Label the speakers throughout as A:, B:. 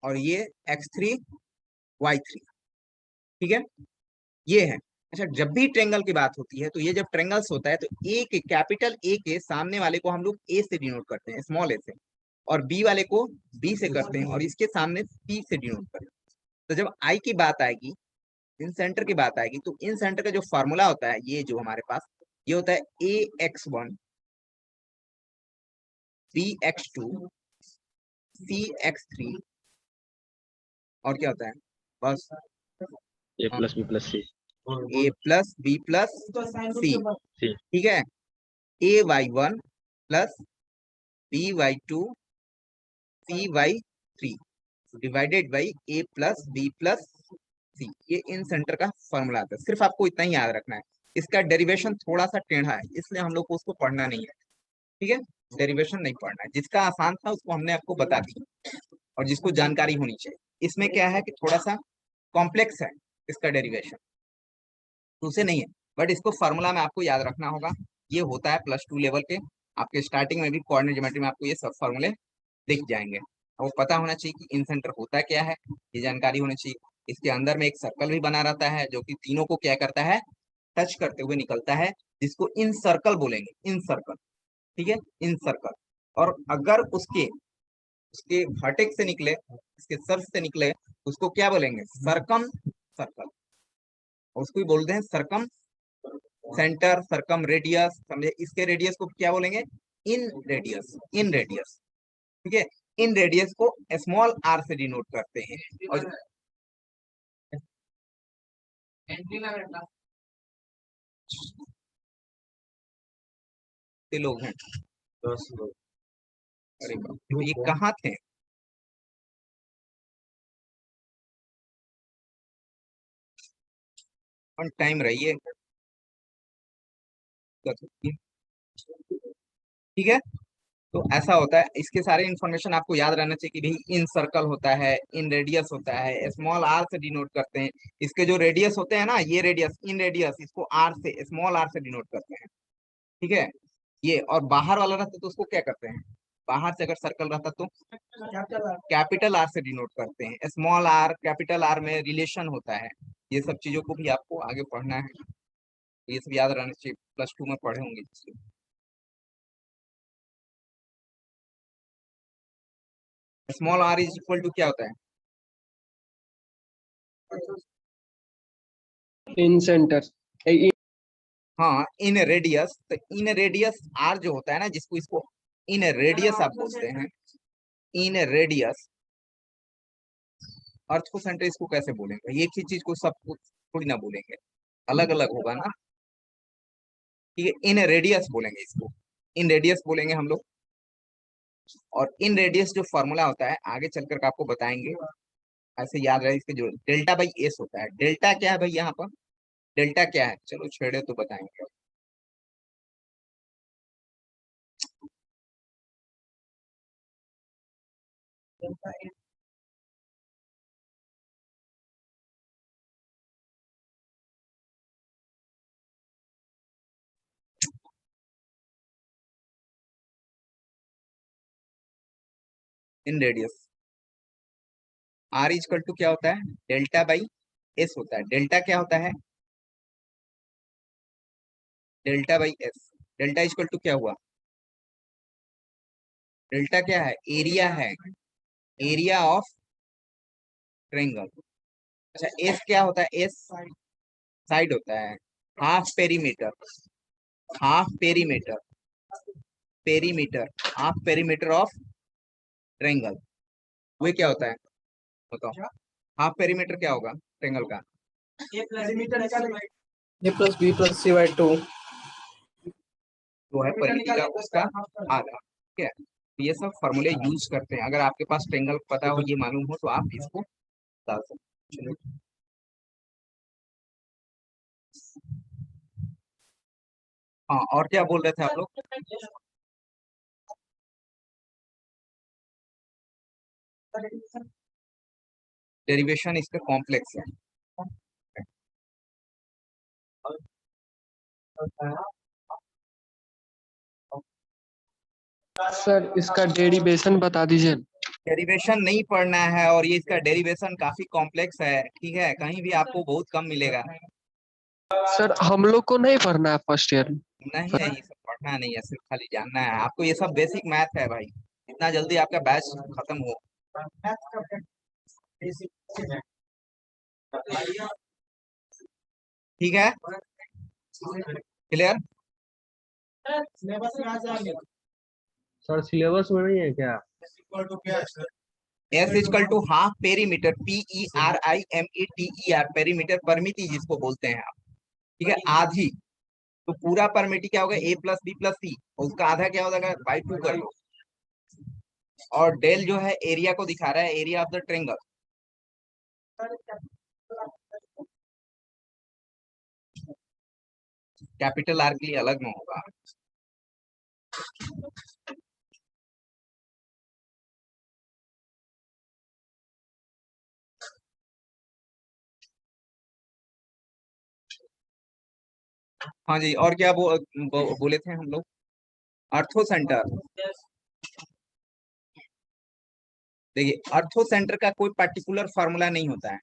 A: और ये x3 y3, ठीक है, ये है। अच्छा, जब भी ट्रेंगल की बात होती है तो ये जब ट्रेंगल्स होता है तो ए के, कैपिटल ए के सामने वाले को हम लोग ए से डिनोट करते हैं, स्मॉल ए से, और बी वाले को बी से करते हैं, और इसके सामने पी से डिनोट करते हैं। तो जब आई की बात आएगी, इन सेंटर की बात आएगी, तो इन सेंटर का जो फॉर्मूला होता है, ये जो हमारे पास ये होता है ax1 bx2 cx3, और क्या होता है बस
B: A plus B plus C,
A: a plus B plus C, ठीक है, ay1 plus by2 cy3 divided by a plus B plus C. ये इन सेंटर का फॉर्मूला आता है, सिर्फ आपको इतना ही याद रखना है। इसका डेरिवेशन थोड़ा सा टेढ़ा है, इसलिए हम लोग को उसको पढ़ना नहीं है, ठीक है, डेरिवेशन नहीं पढ़ना है। जिसका आसान था उसको हमने आपको बता दी, और जिसको जानकारी होनी चाहिए। इसमें क्या है कि थोड़ा सा कॉम्प्लेक्स है इसका डेरिवेशन, तो उसे नहीं है, बट इसको फॉर्मूला में आपको याद रखना होगा। ये होता है +2 लेवल के, आपके स्टार्टिंग में भी कोऑर्डिनेट ज्योमेट्री में आपको ये सब फॉर्मूले दिख जाएंगे। वो पता होना चाहिए कि इन सेंटर होता क्या है, ये जानकारी होनी चाहिए। इसके अंदर में एक सर्कल भी बना रहता है जो कि तीनों को क्या करता है, टच करते हुए निकलता है, जिसको इन सर्कल बोलेंगे, इन सर्कल, ठीक है, इन सर्कल। और अगर उसके उसके वर्टेक्स से निकले, इसके सर्च से निकले, उसको क्या बोलेंगे, सरकम सर्कल, उसको ही बोलते हैं सरकम सेंटर, सरकम रेडियस, समझे। इसके रेडियस को क्या बोलेंगे, इन रेडियस, इन रेडियस, ठीक है। इन रेडियस को स्मॉल r से डिनोट करते हैं। और लोग हैं 10 लोग, अरे बाप, तो ये कहाँ थे, ऑन टाइम रहिए, ठीक है। तो ऐसा होता है, इसके सारे इन्फॉर्मेशन आपको याद रहना चाहिए कि भाई इन सर्कल होता है, इन रेडियस होता है, स्मॉल r से डिनोट करते हैं। इसके जो रेडियस होते हैं ना, ये रेडियस, इन रेडियस, इसको r से, स्मॉल r से डिनोट करते हैं, ठीक है। ये और बाहर वाला रहता तो उसको क्या करते हैं, बाहर से अगर सर्कल रहता तो कैपिटल R से डिनोट करते हैं। स्मॉल r कैपिटल R में रिलेशन होता है। ये सब चीजों को भी आपको आगे पढ़ना है, ये सब याद रहना चाहिए, +2 में पढ़े होंगे। Small r is equal to क्या होता है,
C: इन सेंटर,
A: हाँ, इन रेडियस। तो इन रेडियस r जो होता है ना, जिसको इसको इन रेडियस आप बोलते हैं, इन रेडियस। अर्थ को सेंटर इसको कैसे बोलेंगे, एक ही चीज को सब कुछ थोड़ी ना बोलेंगे, अलग अलग होगा ना, ठीक है। इन रेडियस बोलेंगे इसको, इन रेडियस बोलेंगे हम लोग। और इन रेडियस जो फॉर्मूला होता है आगे चलकर के आपको बताएंगे, ऐसे याद रहे। इसके जो डेल्टा बाई एस होता है, डेल्टा क्या है भाई, यहाँ पर डेल्टा क्या है, चलो छेड़े तो बताएंगे। Inradius r is equal to क्या होता है, डेल्टा बाई एस होता है। डेल्टा क्या होता है, delta by s. Delta is equal to क्या हुआ, डेल्टा क्या है, एरिया है, एरिया ऑफ ट्रायंगल। अच्छा, एस क्या होता है, एस साइड होता है, half perimeter, half perimeter, perimeter, half perimeter of triangle. वो क्या होता है बताओ, हाफ पेरीमीटर क्या होगा ट्रायंगल का,
C: a+b+c/2।
A: वो है परिमिति का उसका आधा, ठीक है। ये सब फॉर्मूले यूज करते हैं, अगर आपके पास ट्रायंगल पता हो, ये मालूम हो, तो आप इसको डाल सकते हैं। हाँ, और क्या बोल रहे थे आप लोग, डेरिवेशन इसका कॉम्प्लेक्स है।
C: सर इसका डेरिवेशन बता दीजिए।
A: डेरिवेशन नहीं पढ़ना है, और ये इसका डेरिवेशन काफी कॉम्प्लेक्स है, ठीक है, कहीं भी आपको बहुत कम मिलेगा।
C: सर हम लोग को नहीं पढ़ना है फर्स्ट ईयर में।
A: नहीं नहीं, सब पढ़ना नहीं है, सिर्फ खाली जानना है आपको, ये सब बेसिक मैथ है भाई, इतना जल्दी आपका बैच खत्म हो। ठीक है, क्लियर।
B: सर सिलेबस में नहीं है क्या?
A: S is equal to half perimeter, PERIMETER, perimeter परमिति जिसको बोलते हैं आप, ठीक है, आधी। तो पूरा परमिति क्या होगा, A plus B plus C, उसका आधा क्या हो जाएगा, बाई 2 कर लो। और डेल जो है एरिया को दिखा रहा है, area of the triangle. Capital R के लिए अलग में होगा। हाँ जी, और क्या बोले थे हम लोग, अर्थो सेंटर। देखिए, अर्थो सेंटर का कोई पर्टिकुलर फार्मूला नहीं होता है,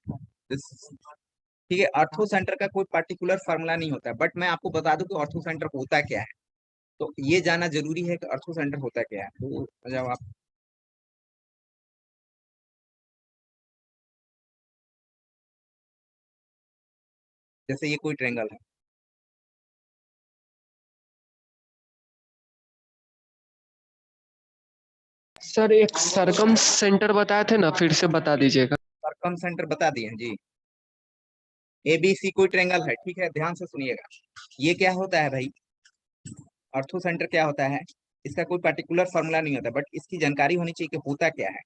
A: ठीक है, अर्थो सेंटर का कोई पर्टिकुलर फार्मूला नहीं होता है, बट मैं आपको बता दूं कि अर्थो सेंटर होता क्या है। तो ये जानना जरूरी है कि अर्थो सेंटर होता क्या है। तो जब आप जैसे ये कोई ट्रेंगल है,
C: सर एक सरकम सेंटर बताए थे ना, फिर से बता दीजिएगा।
A: सरकम सेंटर बता दिए हैं जी। ABC कोई ट्रेंगल है, ठीक है, ध्यान से सुनिएगा। ये क्या होता है भाई, अर्थो सेंटर क्या होता है, इसका कोई पर्टिकुलर फार्मूला नहीं होता, बट इसकी जानकारी होनी चाहिए कि होता क्या है।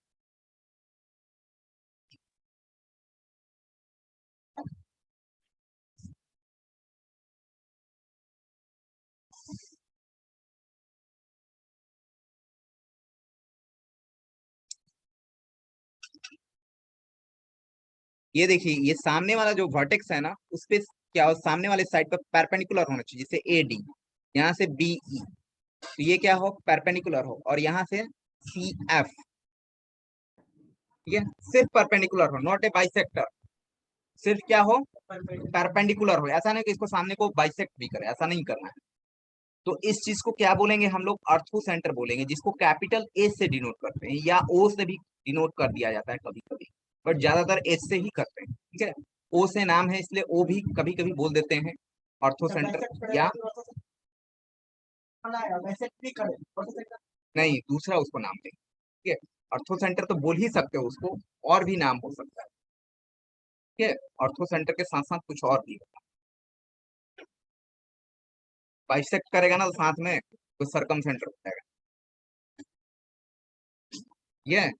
A: ये देखिए, ये सामने वाला जो वर्टेक्स है ना, उस पे क्या हो, सामने वाले साइड पर परपेंडिकुलर होना चाहिए, जैसे AD, यहाँ से BE, तो ये क्या हो, परपेंडिकुलर हो, और यहाँ से CF, ठीक है, सिर्फ परपेंडिकुलर हो, नॉट ए बाइसेक्टर, सिर्फ क्या हो, परपेंडिकुलर हो, ऐसा नहीं कि इसको सामने को बाइसेक्ट भी करे, ऐसा नहीं करना है। तो इस चीज को क्या बोलेंगे हम लोग, अर्थो सेंटर बोलेंगे, जिसको कैपिटल A से डिनोट करते हैं, या O से भी डिनोट कर दिया जाता है कभी कभी, बट ज्यादातर H से ही करते हैं, ठीक है। O से नाम है इसलिए O भी कभी कभी बोल देते हैं अर्थो सेंटर, या नहीं, दूसरा उसको नाम देंगे, ठीक है। अर्थो सेंटर तो बोल ही सकते हो उसको, और भी नाम हो सकता है, ठीक है, अर्थो सेंटर के साथ साथ कुछ और भी। बाइसेक्ट करेगा ना तो साथ में, तो सरकम सेंटर हो जाएगा, ये।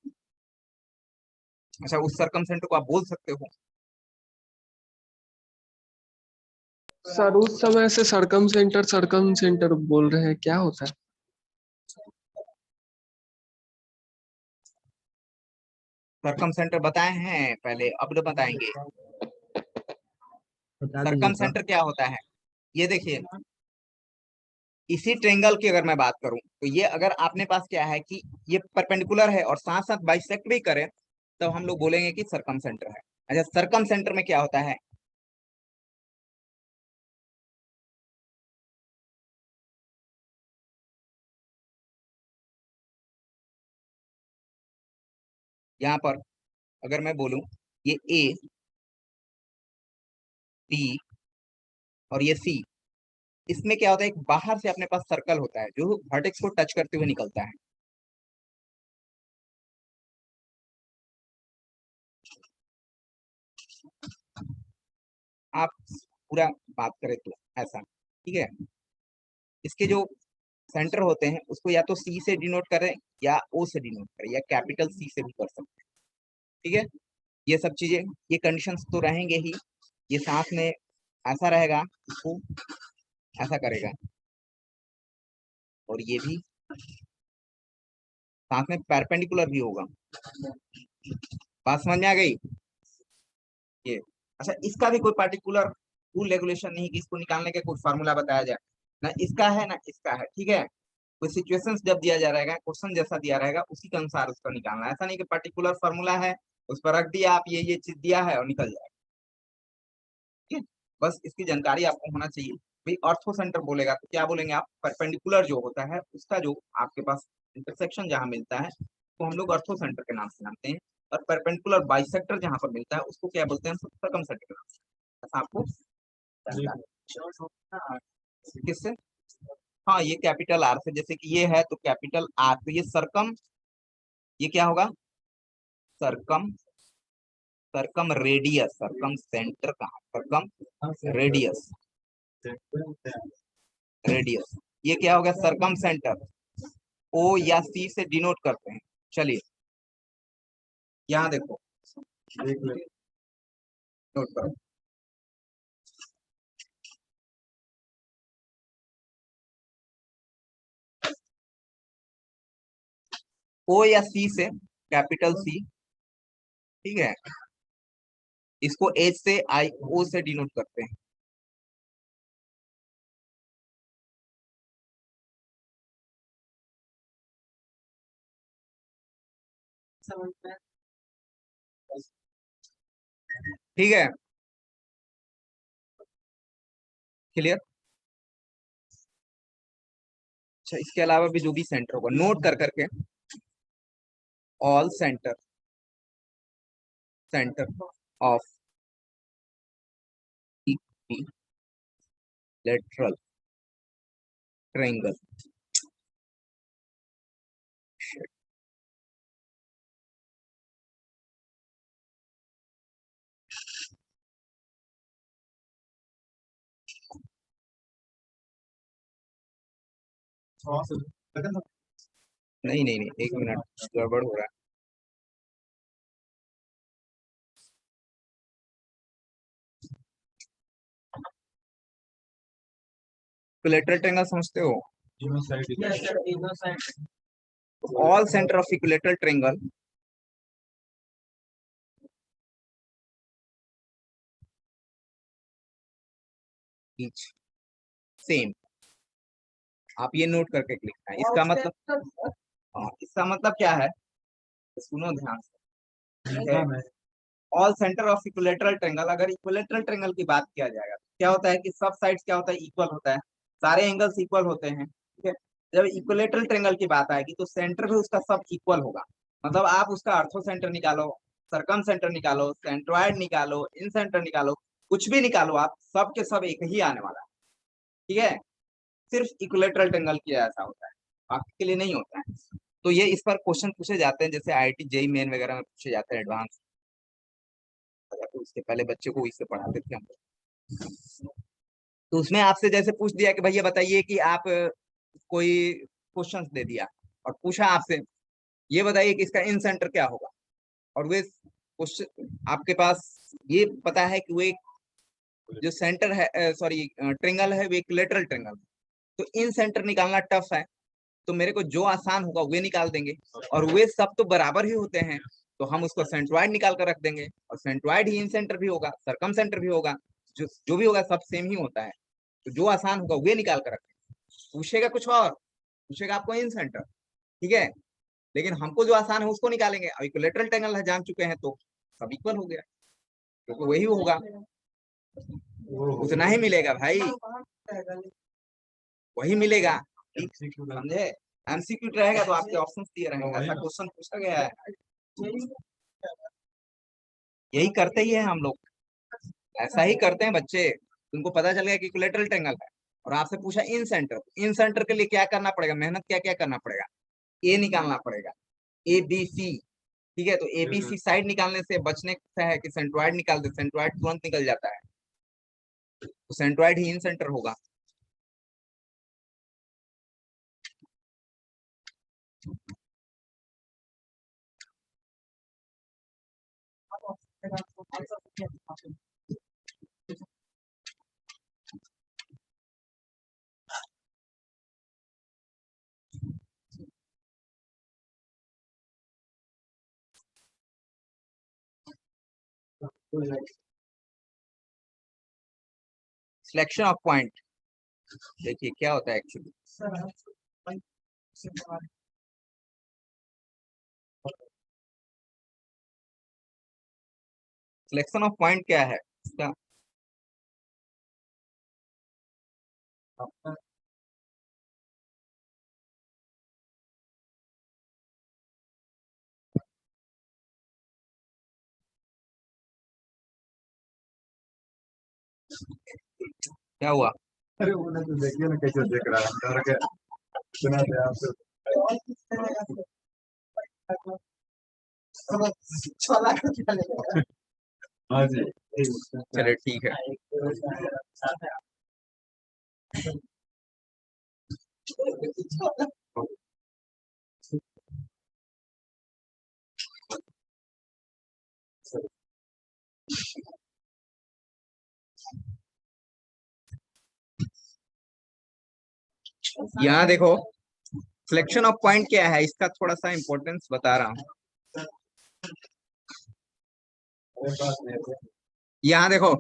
A: अच्छा, उस सरकम सेंटर को आप बोल सकते हो।
C: सर उस समय से सरकम सेंटर बोल रहे हैं, क्या होता है?
A: सरकम सेंटर बताए हैं पहले, अब तो बताएंगे।
B: बता दीजिए
A: सरकम
B: सर।
A: सेंटर क्या होता है, ये देखिए, इसी ट्रेंगल की अगर मैं बात करूं, तो ये अगर आपने पास क्या है कि ये परपेंडिकुलर है और साथ साथ बाइसेक्ट भी करें, तो हम लोग बोलेंगे कि सरकम सेंटर है। अच्छा, सरकम सेंटर में क्या होता है, यहाँ पर अगर मैं बोलूं, ये A, B और ये C, इसमें क्या होता है, एक बाहर से अपने पास सर्कल होता है जो वर्टेक्स को टच करते हुए निकलता है। आप पूरा बात करें तो ऐसा, ठीक है, इसके जो सेंटर होते हैं उसको या तो C से डिनोट करें, या O से डिनोट करें, या कैपिटल C से भी कर सकते हैं, ठीक है। ये सब चीजें, ये कंडीशंस तो रहेंगे ही, ये साथ में ऐसा रहेगा, इसको ऐसा करेगा, और ये भी साथ में परपेंडिकुलर भी होगा। बात समझ में आ गई, ये। अच्छा, इसका भी कोई पार्टिकुलर रूल रेगुलेशन नहीं कि इसको निकालने का कोई फार्मूला बताया जाए, ना इसका है ना इसका है, ठीक है। कोई सिचुएशंस जब दिया जा रहेगा, क्वेश्चन जैसा दिया रहेगा उसी के अनुसार उसको निकालना है। ऐसा नहीं कि पर्टिकुलर फॉर्मूला है उस पर रख दिया आप, ये चीज दिया है और निकल जाएगा। ठीक है, बस इसकी जानकारी आपको होना चाहिए। भाई ऑर्थो सेंटर बोलेगा तो क्या बोलेंगे आप, परपेंडिकुलर जो होता है उसका जो आपके पास इंटरसेक्शन जहां मिलता है तो हम लोग ऑर्थो सेंटर के नाम से जानते हैं, और परपेंडिकुलर बाइसेक्टर जहां पर मिलता है उसको क्या बोलते हैं, सर्कम सेंटर के नाम से। ऐसा आपको जानकारी है। किससे, हाँ ये कैपिटल आर से, जैसे कि ये है तो कैपिटल आर, तो ये सरकम, ये क्या होगा, सरकम, सरकम रेडियस, सरकम सेंटर कहाँ, सरकम रेडियस, रेडियस, ये क्या हो गया, सरकम सेंटर। ओ या सी से डिनोट करते हैं। चलिए यहाँ देखो, नोट करो, ओ या सी से, कैपिटल सी, ठीक है, इसको एच से आई ओ से डिनोट करते हैं। ठीक है, क्लियर। अच्छा, इसके अलावा भी जो भी सेंटर होगा नोट कर करके, all centre, centre of equilateral triangle, नहीं नहीं नहीं, एक मिनट, गड़बड़ हो रहा है। इक्विलेटरल ट्रायंगल समझते हो, all centre of equilateral triangle etch same, आप ये नोट करके लिखना है। इसका मतलब, हाँ, इसका मतलब क्या है, सुनो ध्यान से, all centre of equilateral triangle, अगर इक्विलेटरल ट्रायंगल की बात किया जाएगा तो क्या होता है कि सब साइड्स क्या होता है, इक्वल होता है, सारे एंगल्स इक्वल होते हैं। ठीक है, जब इक्विलेटरल ट्रायंगल की बात आएगी तो सेंटर भी उसका सब इक्वल होगा। मतलब आप उसका अर्थो सेंटर निकालो, सरकम सेंटर निकालो, सेंट्रॉइड निकालो, इन सेंटर निकालो, कुछ भी निकालो आप, सब के सब एक ही आने वाला है। ठीक है, सिर्फ इक्विलेटरल ट्रायंगल की ऐसा होता है, बाकी के लिए नहीं होता है। तो ये इस पर क्वेश्चन पूछे जाते हैं, जैसे आईआईटी जेई मेन वगैरह में पूछे जाते हैं एडवांस, तो उसके पहले बच्चे को इससे पढ़ाते थे हम लोग। तो उसमें आपसे जैसे पूछ दिया कि भैया बताइए कि आप कोई क्वेश्चंस दे दिया और पूछा आपसे ये बताइए कि इसका इन सेंटर क्या होगा, और वे क्वेश्चन आपके पास ये पता है कि वो जो सेंटर है, सॉरी ट्रायंगल है, वो इक्विलेटरल ट्रायंगल, तो इन सेंटर निकालना टफ है, तो मेरे को जो आसान होगा वे निकाल देंगे, और वे सब तो बराबर ही होते हैं, तो हम उसको सेंट्रॉइड निकाल कर रख देंगे, और सेंट्रॉइड ही इन सेंटर भी होगा, सरकम सेंटर भी होगा, जो भी होगा सब सेम ही होता है, तो जो आसान होगा वे निकाल कर रखेंगे। पूछेगा कुछ और, पूछेगा आपको इन सेंटर, ठीक है, लेकिन हमको जो आसान है उसको निकालेंगे। अब इक्विलेटरल ट्रायंगल है जान चुके हैं तो सब इक्वल हो गया, क्योंकि वही होगा, उतना ही मिलेगा भाई, वही मिलेगा, समझे। एमसीक्यू रहेगा तो आपके ऑप्शंस दिए रहेंगे, ऐसा क्वेश्चन पूछा गया है, यही करते ही है हम लोग, ऐसा ही करते हैं बच्चे। उनको पता चल गया कि इक्विलेटरल ट्रायंगल है और आपसे पूछा इन सेंटर, इन सेंटर के लिए क्या करना पड़ेगा, मेहनत क्या क्या करना पड़ेगा, ए निकालना पड़ेगा, ए बी सी, ठीक है, तो ए बी सी साइड निकालने से बचने से है कि सेंट्रॉइड निकाल दे, सेंट्रॉइड तुरंत निकल जाता है, तो सेंट्रॉइड ही इन सेंटर होगा। सिलेक्शन ऑफ पॉइंट, देखिए क्या होता है एक्चुअली, सिलेक्शन ऑफ पॉइंट क्या है इसका? क्या हुआ?
D: अरे वो तो देखिए ना कैसे देख रहा है डर के सुना दे आपसे। हाँ जी
A: चलिए ठीक है। यहाँ देखो सिलेक्शन ऑफ पॉइंट क्या है, इसका थोड़ा सा इंपॉर्टेंस बता रहा हूँ। यहाँ देखो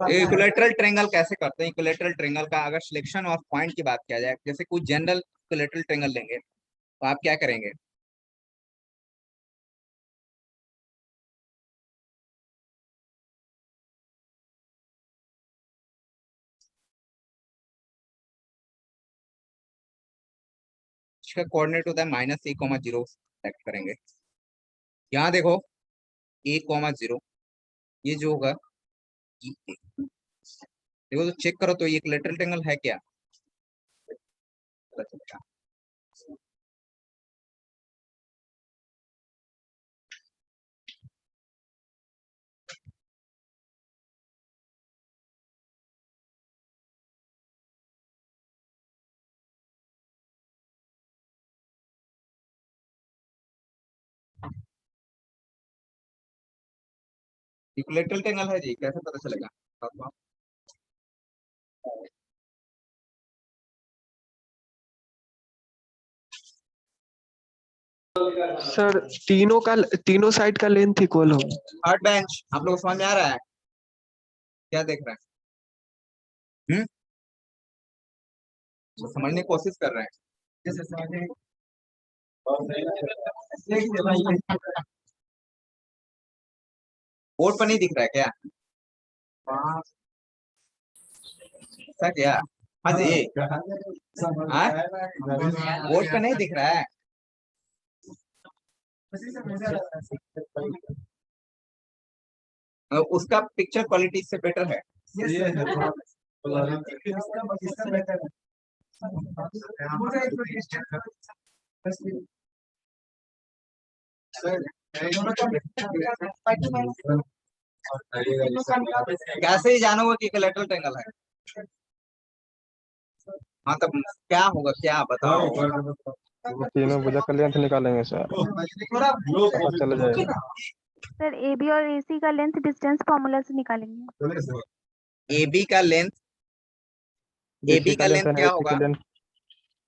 A: इक्विलेटरल ट्रायंगल कैसे करते हैं? इक्विलेटरल ट्रायंगल का अगर सिलेक्शन ऑफ पॉइंट की बात किया जाए, जैसे कुछ जनरल इक्विलेटरल ट्रायंगल लेंगे तो आप क्या करेंगे? इसका कोऑर्डिनेट होता है -a, 0 सेलेक्ट करेंगे। यहाँ देखो a, 0 ये जो होगा देखो तो चेक करो तो ये इक्विलेटरल ट्रायंगल है क्या? इक्विलेटरल ट्रायंगल है जी, कैसे पता चलेगा आपको?
C: सर तीनों साइड का लेंथ इक्वल हो।
A: थर्ड बेंच आप लोग समझ में आ रहा है? क्या देख रहे हैं? तो समझने की कोशिश कर रहे हैं। बोर्ड पर नहीं दिख रहा है क्या? ऐसा क्या? हाँ जी, हाँ? बोर्ड पर नहीं दिख रहा है। उसका पिक्चर क्वालिटी से बेटर है। कैसे ही जानोगे कि कोलेटरल ट्रायंगल है? हाँ तब क्या होगा, क्या बताओ?
D: तीनों भुजा का लेंथ निकालेंगे सर, पता चल जाएगा।
E: सर ए बी और ए सी का लेंथ डिस्टेंस फॉर्मूला से निकालेंगे।
A: AB का लेंथ, AB का लेंथ क्या होगा?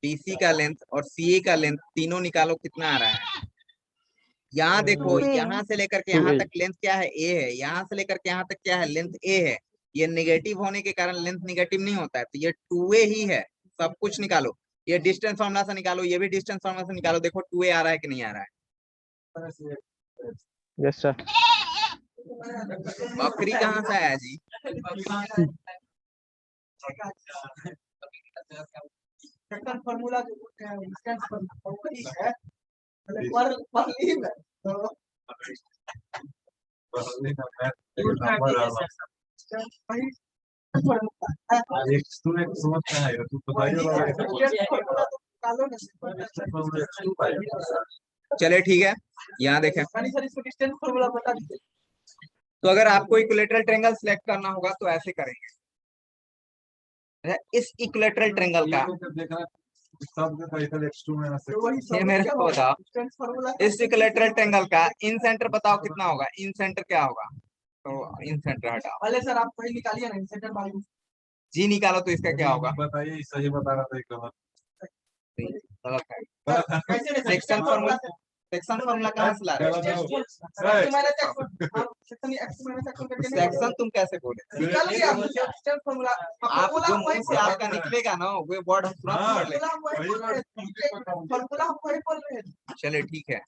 A: BC का लेंथ और CA का लेंथ तीनों निकालो, कितना आ रहा है? यहाँ देखो, यहाँ से लेकर के यहाँ तक लेंथ क्या है? A है। यहाँ से लेकर के यहाँ तक क्या है? लेंथ A है। ये नेगेटिव होने के कारण लेंथ नेगेटिव नहीं होता है, तो ये 2A ही है। सब कुछ निकालो, ये डिस्टेंस फॉर्मूला से निकालो, ये भी डिस्टेंस फॉर्मूला से निकालो। देखो 2A आ रहा है कि नहीं आ रहा है?
D: Yes sir.
A: बकरी कहाँ से आया जी? फॉर्मूला चले ठीक है, यहाँ देखें। तो अगर आपको इक्विलेटरल ट्रायंगल सिलेक्ट करना होगा तो ऐसे करेंगे। इस इक्विलेटरल ट्रायंगल का ये मेरे को बताओ, इस इक्विलेटरल ट्रायंगल का इन सेंटर बताओ कितना होगा, इन सेंटर क्या होगा? तो इन सेंटर हटाओ,
C: पहले सर आप वही निकालिए ना सेंटर बाजू।
A: जी निकालो तो इसका क्या होगा?
F: बताइए, सही बता रहा था एकदम।
A: गलत है। सेक्शन फार्मूला, सेक्शन फार्मूला कहाँ से ला रहे हो? सेक्शन तुम कैसे बोले? आप जो मुंह से आपका निकलेगा ना वो वर्ड हम तुरंत पढ़ लेंगे। चलिए ठीक है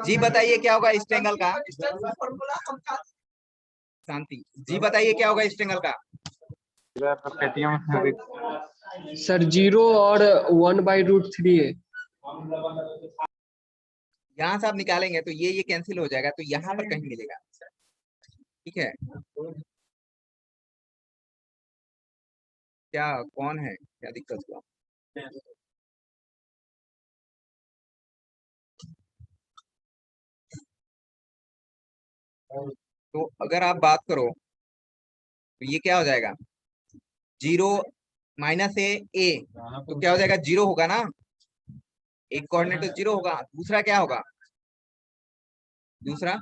A: जी, बताइए क्या होगा इस ट्रायंगल का? शांति जी, बताइए क्या होगा इस ट्रायंगल का?
C: सर 0 और 1/√3 है।
A: यहाँ से आप निकालेंगे तो ये कैंसिल हो जाएगा, तो यहाँ पर कहीं मिलेगा। ठीक है, क्या कौन है, क्या दिक्कत हुआ? तो अगर आप बात करो तो ये क्या हो जाएगा? 0 माइनस ए, तो क्या हो जाएगा? 0 होगा ना, एक कोऑर्डिनेट तो 0 होगा। दूसरा क्या होगा? दूसरा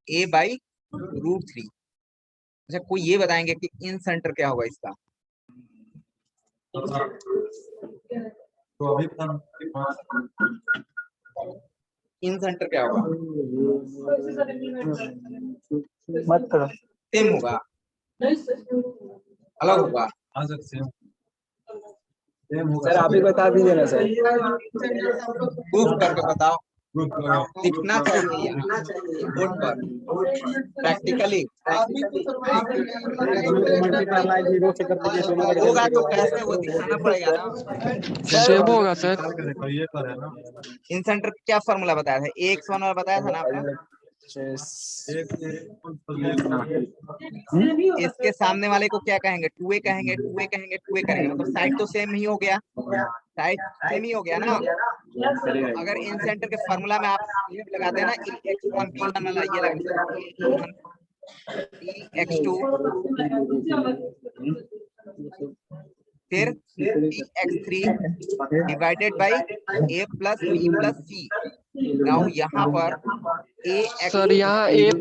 A: a/√3। अच्छा, कोई ये बताएंगे कि इन सेंटर क्या होगा इसका?
F: तो अभी
A: इन सेंटर क्या होगा?
D: मत करो।
A: सेम होगा, अलग होगा?
F: आ सकते हैं।
D: सर आप ही बता दीजिए ना सर।
A: प्रूफ करके बताओ, दिखना चाहिए यहाँ बोर्ड पर प्रैक्टिकली। होगा तो कैसे वो दिखाना पड़ेगा ना।
C: सेम होगा सर।
F: ये तो है ना।
A: इन सेंटर क्या फॉर्मूला बताया था? AX1 और बताया था ना आपने? इसके सामने वाले को क्या कहेंगे? 2a कहेंगे, 2a कहेंगे, 2a करेंगे, मतलब साइड तो सेम ही हो गया, साइड सेम ही हो गया ना। अगर इन सेंटर के फार्मूला में आप लगाते हैं ना x1 b1 वाला, ये लगा x2 फिर x3 divided by a plus b plus c। Now यहाँ पर
C: सर यहाँ A,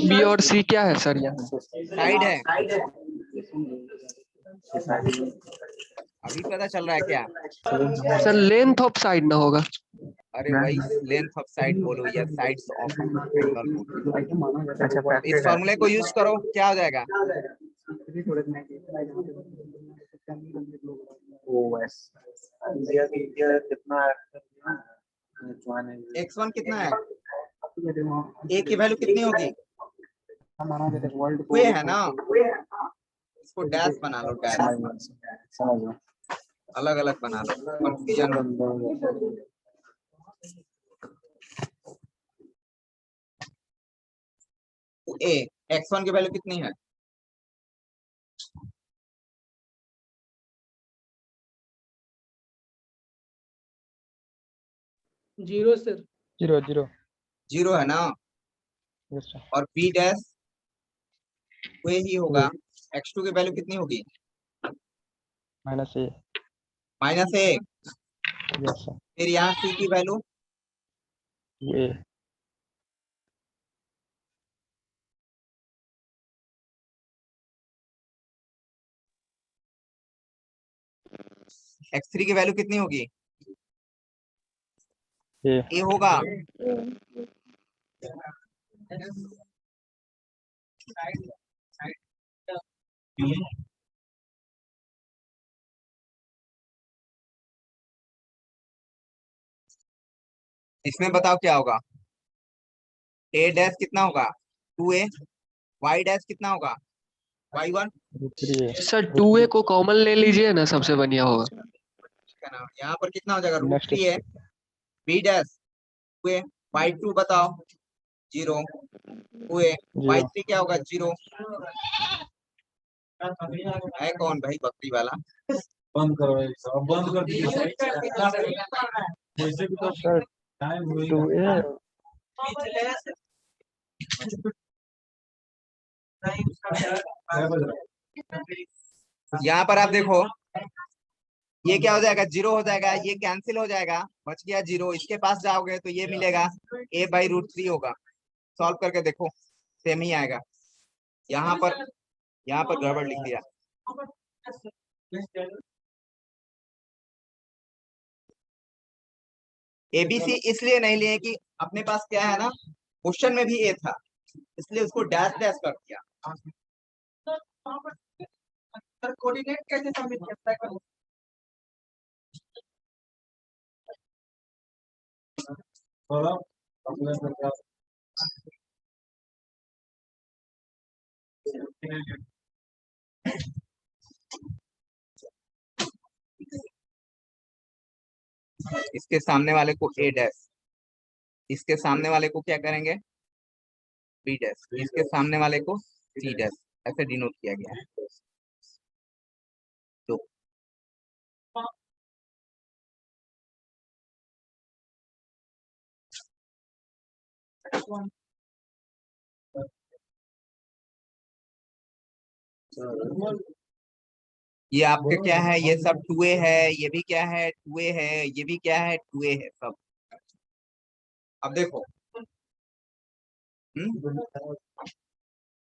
C: B और C क्या है सर? यहाँ
A: साइड है, अभी पता चल रहा है क्या?
C: सर लेंथ ऑफ साइड ना होगा?
A: अरे वही लेंथ ऑफ साइड बोलो या साइड्स ऑफ ट्रायंगल बोलो। इस फार्मूले को यूज करो, क्या हो जाएगा? x1 कितना है? a की वैल्यू कितनी होगी? वे है ना, इसको डैश बना लो, डैश अलग अलग बना लो, कंफ्यूजन। a x1 की वैल्यू कितनी है?
C: Zero sir.
A: 0 है ना। और b डैश वे ही होगा। x2 की वैल्यू कितनी होगी?
D: -a।
A: -a। फिर यहाँ c की वैल्यू
D: a।
A: x3 की वैल्यू कितनी होगी?
D: a।
A: a होगा। इसमें बताओ क्या होगा? a डैश कितना होगा? 2a। y डैश कितना होगा? y1।
C: सर 2A को कॉमन ले लीजिए ना, सबसे बढ़िया होगा।
A: यहाँ पर कितना हो जाएगा? √3a। b dash 2a। y2 बताओ? 0। 2a। y3 क्या होगा? 0। है कौन भाई बकरी वाला?
F: बंद करो, अब बंद कर दीजिए। वैसे भी तो
D: सर
F: टाइम हुई
D: 2a
A: यहाँ पर आप देखो ये क्या हो जाएगा, 0 हो जाएगा, ये कैंसिल हो जाएगा, बच गया 0। इसके पास जाओगे तो ये मिलेगा a/√3 होगा। सॉल्व करके देखो सेम ही आएगा। यहाँ पर गड़बड़ लिख दिया। ABC इसलिए नहीं लिए कि अपने पास क्या है ना, क्वेश्चन में भी A था, इसलिए उसको डैश डैश कर दिया। कोऑर्डिनेट कैसे सबमिट करता है? इसके सामने वाले को A डैश, इसके सामने वाले को क्या करेंगे B डैश, इसके सामने वाले को C डैश, ऐसे डिनोट किया गया है। तो ये आपके क्या है, ये सब 2a है, ये भी क्या है 2a है, ये भी क्या है 2a है सब। अब देखो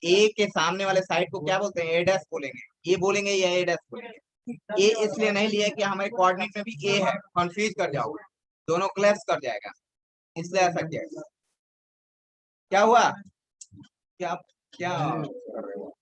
A: ए के सामने वाले साइड को क्या बोलते हैं, ए डैश बोलेंगे, ये बोलेंगे या ए डैश बोलेंगे। ए इसलिए नहीं लिया कि हमारे कोऑर्डिनेट में भी ए है, कंफ्यूज कर जाओगे, दोनों क्लैश कर जाएगा, इसलिए ऐसा किया गया। क्या हुआ, क्या क्या कर रहे हो?